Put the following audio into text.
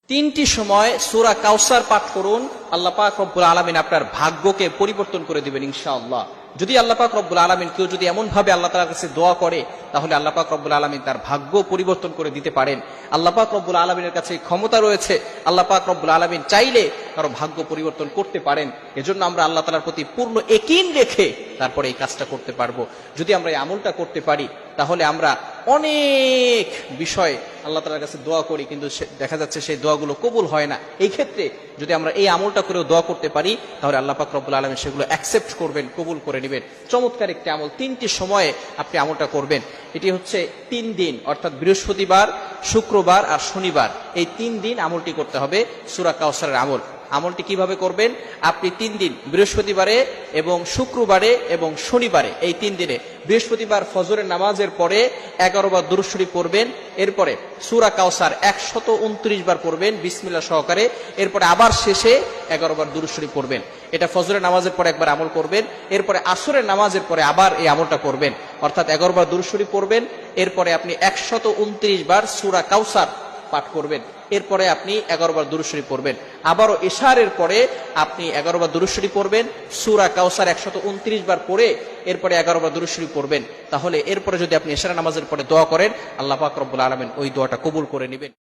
তিনটি সময় সূরা কাউসার পাঠ করুন, আল্লাহ পাক রব্বুল আলামিন আপনার ভাগ্যকে পরিবর্তন করে দিবেন ইনশাআল্লাহ। যদি আল্লাহ পাক রব্বুল আলামিন কেউ যদি এমন ভাবে আল্লাহ তাআলার কাছে দোয়া করে, তাহলে আল্লাহ পাক রব্বুল আলামিন তার ভাগ্য পরিবর্তন করে দিতে পারেন। আল্লাহ পাক রব্বুল আলামিনের কাছে ক্ষমতা রয়েছে, আল্লাহ পাক রব্বুল আলামিন চাইলে কারো ভাগ্য পরিবর্তন করতে পারেন। এজন্য আমরা আল্লাহ তাআলার প্রতি পূর্ণ ইয়াকিন রেখে তারপরে এই কাজটা করতে পারবো। যদি আমরা এই আমলটা করতে পারি, তাহলে আমরা অনেক বিষয় আল্লাহ তাআলার কাছে দোয়া করি, কিন্তু দেখা যাচ্ছে সেই দোয়াগুলো কবুল হয় না। এই ক্ষেত্রে যদি আমরা এই আমলটা করেও দোয়া করতে পারি, তাহলে আল্লাহ পাক রব্বুল আলামিন সেগুলো অ্যাকসেপ্ট করবেন, কবুল করে নেবেন। চমৎকার একটি আমল, তিনটি সময়ে আপনি আমলটা করবেন। এটি হচ্ছে 3 দিন, অর্থাৎ বৃহস্পতিবার, শুক্রবার আর শনিবার, এই 3 দিন আমলটি করতে হবে, সূরা কাউসারের আমল। আমলটি কিভাবে করবেন? আপনি 3 দিন, বৃহস্পতিবারে এবং শুক্রবারে এবং শনিবারে, এই 3 দিনে বৃহস্পতিবার ফজরের নামাজের পরে 11 বার দুরূদ শরীফ পড়বেন, এরপরে সূরা কাউসার 129 বার পড়বেন বিসমিল্লাহ সহকারে, এরপরে আবার শেষে 11 বার দুরূদ শরীফ পড়বেন। এটা ফজরের নামাজের পরে একবার আমল করবেন, এরপরে আসরের নামাজের পরে আবার এই আমলটা করবেন, অর্থাৎ 11 বার দুরূদ শরীফ পড়বেন, এরপরে আপনি 129 বার সূরা কাউসার পাঠ করবেন, এরপরে আপনি 11 বার দুরূদ শরীফ পড়বেন। আবারও ইশারের পরে আপনি 11 বার দুরূদ শরীফ পড়বেন, সূরা কাউসার 129 বার পড়ে এরপরে 11 বার দুরূদ শরীফ পড়বেন। তাহলে এরপরে যদি আপনি ইশারা নামাজের পরে দোয়া করেন, আল্লাহ পাক রব্বুল আলামিন ওই দোয়াটা কবুল করে নেবেন।